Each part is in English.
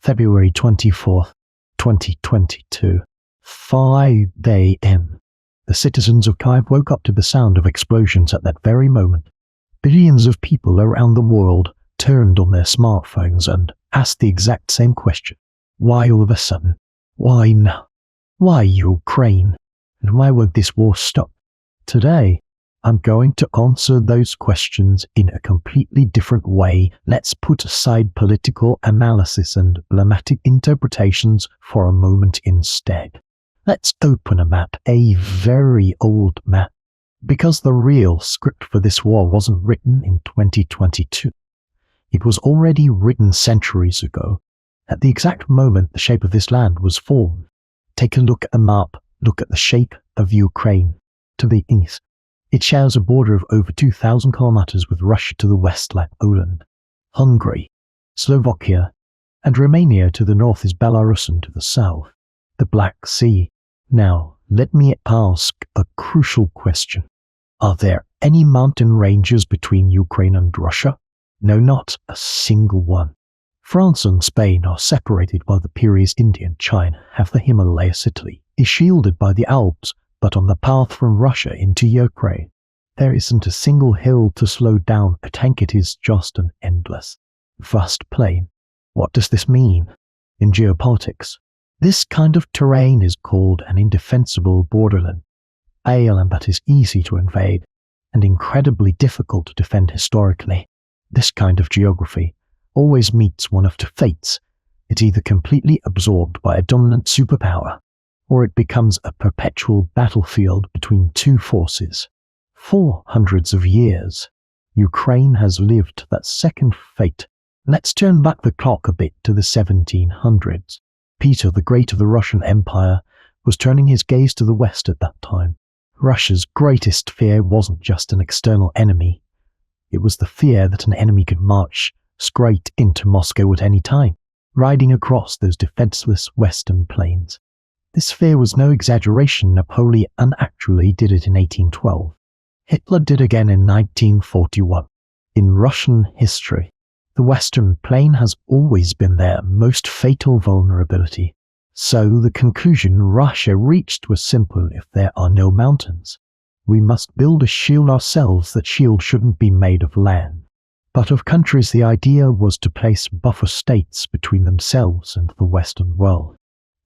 February 24th, 2022, 5 a.m. The citizens of Kyiv woke up to the sound of explosions at that very moment. Billions of people around the world turned on their smartphones and asked the exact same question. Why all of a sudden? Why now? Why Ukraine? And why won't this war stop? Today, I'm going to answer those questions in a completely different way. Let's put aside political analysis and dramatic interpretations for a moment instead. Let's open a map, a very old map, because the real script for this war wasn't written in 2022. It was already written centuries ago. At the exact moment the shape of this land was formed. Take a look at the map, look at the shape of Ukraine. To the east, it shares a border of over 2,000 kilometers with Russia to the west like Poland, Hungary, Slovakia, and Romania to the north is Belarus and to the south, the Black Sea. Now, let me ask a crucial question. Are there any mountain ranges between Ukraine and Russia? No, not a single one. France and Spain are separated by the Pyrenees. India and China have the Himalayas. Italy is shielded by the Alps, but on the path from Russia into Ukraine, there isn't a single hill to slow down a tank. It is just an endless, vast plain. What does this mean? In geopolitics, this kind of terrain is called an indefensible borderland, a land that is easy to invade and incredibly difficult to defend historically. This kind of geography always meets one of two fates. It's either completely absorbed by a dominant superpower, or it becomes a perpetual battlefield between two forces. For hundreds of years, Ukraine has lived that second fate. Let's turn back the clock a bit to the 1700s. Peter the Great of the Russian Empire was turning his gaze to the west at that time. Russia's greatest fear wasn't just an external enemy. It was the fear that an enemy could march straight into Moscow at any time, riding across those defenseless western plains. This fear was no exaggeration. Napoleon actually did it in 1812. Hitler did again in 1941. In Russian history, the Western Plain has always been their most fatal vulnerability. So the conclusion Russia reached was simple: if there are no mountains, we must build a shield ourselves. That shield shouldn't be made of land, but of countries. The idea was to place buffer states between themselves and the Western world.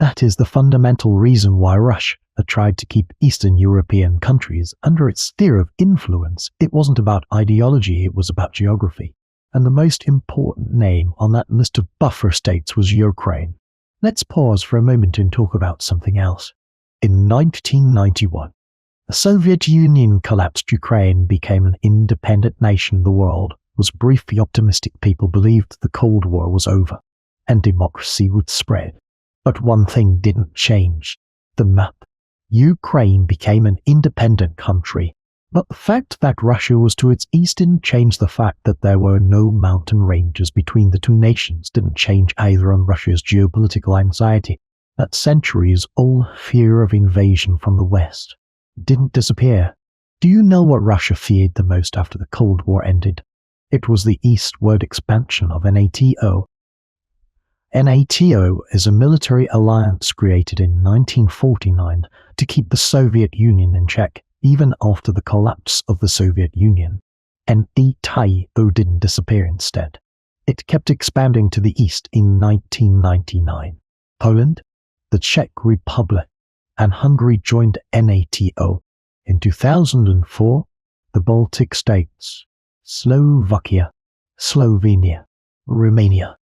That is the fundamental reason why Russia tried to keep Eastern European countries under its sphere of influence. It wasn't about ideology, it was about geography. And the most important name on that list of buffer states was Ukraine. Let's pause for a moment and talk about something else. In 1991, the Soviet Union collapsed. Ukraine became an independent nation. The world was briefly optimistic. People believed the Cold War was over and democracy would spread. But one thing didn't change: the map. Ukraine became an independent country, but the fact that Russia was to its east didn't change the fact that there were no mountain ranges between the two nations. Didn't change either on Russia's geopolitical anxiety. That centuries-old fear of invasion from the west didn't disappear. Do you know what Russia feared the most after the Cold War ended? It was the eastward expansion of NATO. NATO is a military alliance created in 1949 to keep the Soviet Union in check, even after the collapse of the Soviet Union. And NATO didn't disappear instead. It kept expanding to the east. In 1999, Poland, the Czech Republic, and Hungary joined NATO. In 2004, the Baltic states, Slovakia, Slovenia, Romania,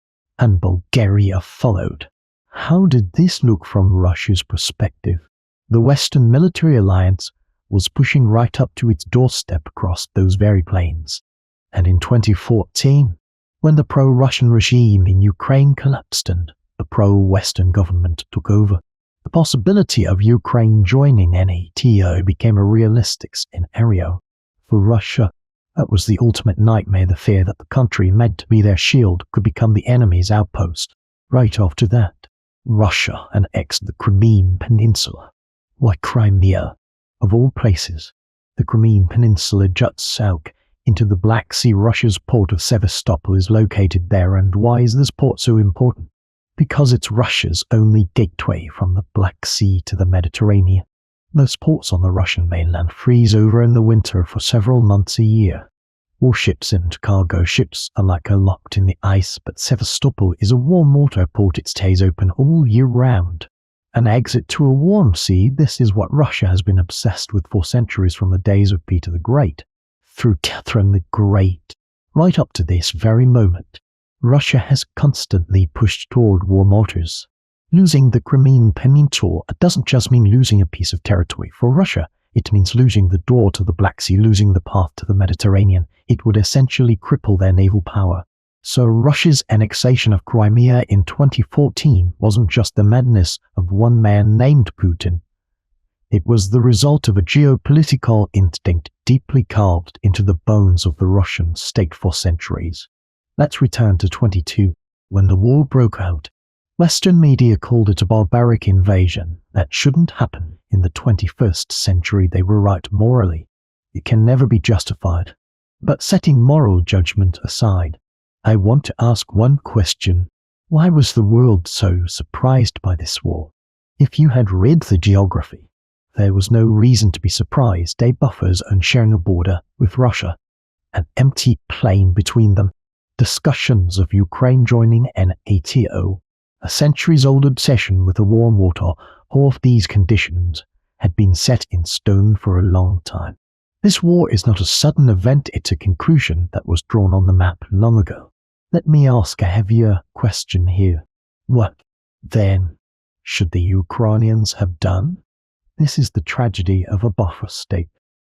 and Bulgaria followed. How did this look from Russia's perspective? The Western military alliance was pushing right up to its doorstep across those very plains. And in 2014, when the pro-Russian regime in Ukraine collapsed and the pro-Western government took over, the possibility of Ukraine joining NATO became a realistic scenario. For Russia, that was the ultimate nightmare, the fear that the country meant to be their shield could become the enemy's outpost. Right after that, Russia annexed the Crimean Peninsula. Why Crimea? Of all places, the Crimean Peninsula juts out into the Black Sea. Russia's port of Sevastopol is located there. And why is this port so important? because it's Russia's only gateway from the Black Sea to the Mediterranean. Most ports on the Russian mainland freeze over in the winter for several months a year. Warships and cargo ships are locked in the ice, but Sevastopol is a warm water port. It stays open all year round. An exit to a warm sea, this is what Russia has been obsessed with for centuries, from the days of Peter the Great, through Catherine the Great, right up to this very moment. Russia has constantly pushed toward warm waters. Losing the Crimean Peninsula doesn't just mean losing a piece of territory for Russia. It means losing the door to the Black Sea, losing the path to the Mediterranean. It would essentially cripple their naval power. So Russia's annexation of Crimea in 2014 wasn't just the madness of one man named Putin. It was the result of a geopolitical instinct deeply carved into the bones of the Russian state for centuries. Let's return to 22, when the war broke out. Western media called it a barbaric invasion that shouldn't happen in the 21st century. They were right morally. It can never be justified. But setting moral judgment aside, I want to ask one question. Why was the world so surprised by this war? If you had read the geography, there was no reason to be surprised. They buffers and sharing a border with Russia, an empty plain between them, discussions of Ukraine joining NATO, a centuries-old obsession with the warm water. All of these conditions had been set in stone for a long time. This war is not a sudden event, it's a conclusion that was drawn on the map long ago. Let me ask a heavier question here. What, then, should the Ukrainians have done? This is the tragedy of a buffer state,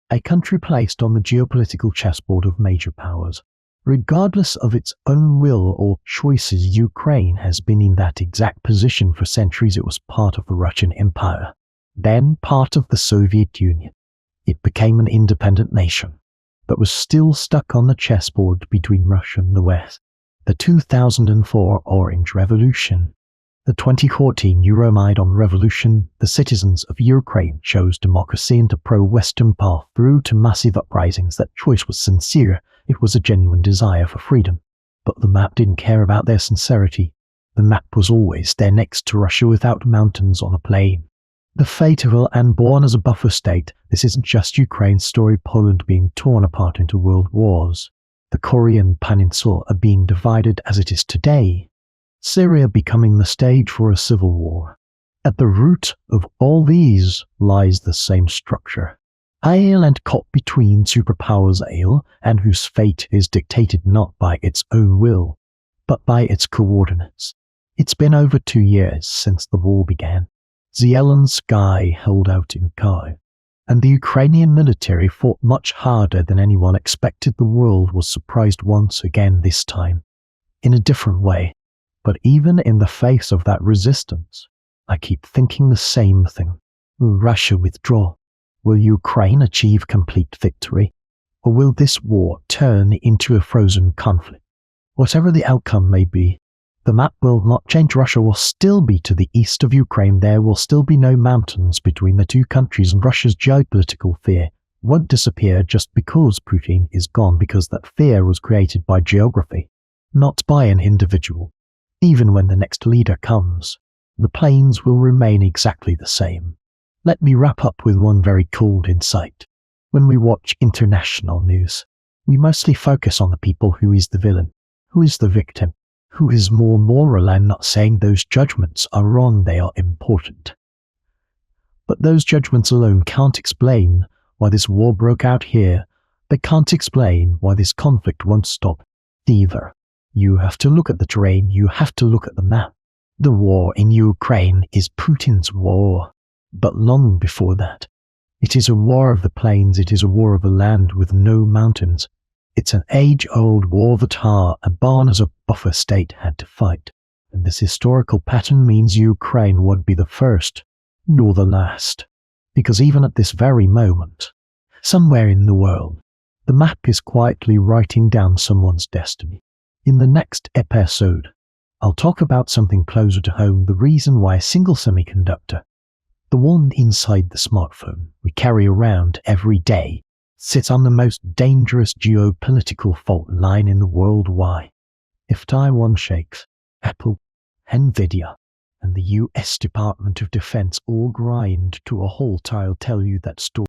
a country placed on the geopolitical chessboard of major powers. Regardless of its own will or choices, Ukraine has been in that exact position for centuries. It was part of the Russian Empire, then part of the Soviet Union. It became an independent nation, but was still stuck on the chessboard between Russia and the West. The 2004 Orange Revolution, the 2014 Euromaidan Revolution, the citizens of Ukraine chose democracy and a pro-Western path through to massive uprisings. That choice was sincere. It was a genuine desire for freedom. But the map didn't care about their sincerity. The map was always there next to Russia without mountains on a plain. The fate of and born as a buffer state, this isn't just Ukraine's story. Poland being torn apart into world wars. The Korean Peninsula being divided as it is today. Syria becoming the stage for a civil war. At the root of all these lies the same structure. Ale and caught between superpowers ale, and whose fate is dictated not by its own will, but by its coordinates. It's been over 2 years since the war began. Zelensky held out in Kyiv, and the Ukrainian military fought much harder than anyone expected. The world was surprised once again, this time, in a different way. But even in the face of that resistance, I keep thinking the same thing. Will Russia withdraw? Will Ukraine achieve complete victory? Or will this war turn into a frozen conflict? Whatever the outcome may be, the map will not change. Russia will still be to the east of Ukraine. There will still be no mountains between the two countries, and Russia's geopolitical fear won't disappear just because Putin is gone, because that fear was created by geography, not by an individual. Even when the next leader comes, the plains will remain exactly the same. Let me wrap up with one very cold insight. When we watch international news, we mostly focus on the people. Who is the villain? Who is the victim? Who is more moral? I'm not saying those judgments are wrong, they are important. But those judgments alone can't explain why this war broke out here. They can't explain why this conflict won't stop either. You have to look at the terrain, you have to look at the map. The war in Ukraine is Putin's war. But long before that, it is a war of the plains, it is a war of a land with no mountains. It's an age-old war that a born as a buffer state had to fight. And this historical pattern means Ukraine won't be the first, nor the last. Because even at this very moment, somewhere in the world, the map is quietly writing down someone's destiny. In the next episode, I'll talk about something closer to home, the reason why a single semiconductor, the one inside the smartphone we carry around every day, sits on the most dangerous geopolitical fault line in the world. Why? If Taiwan shakes, Apple Nvidia, and the US Department of Defense all grind to a halt. I'll tell you that story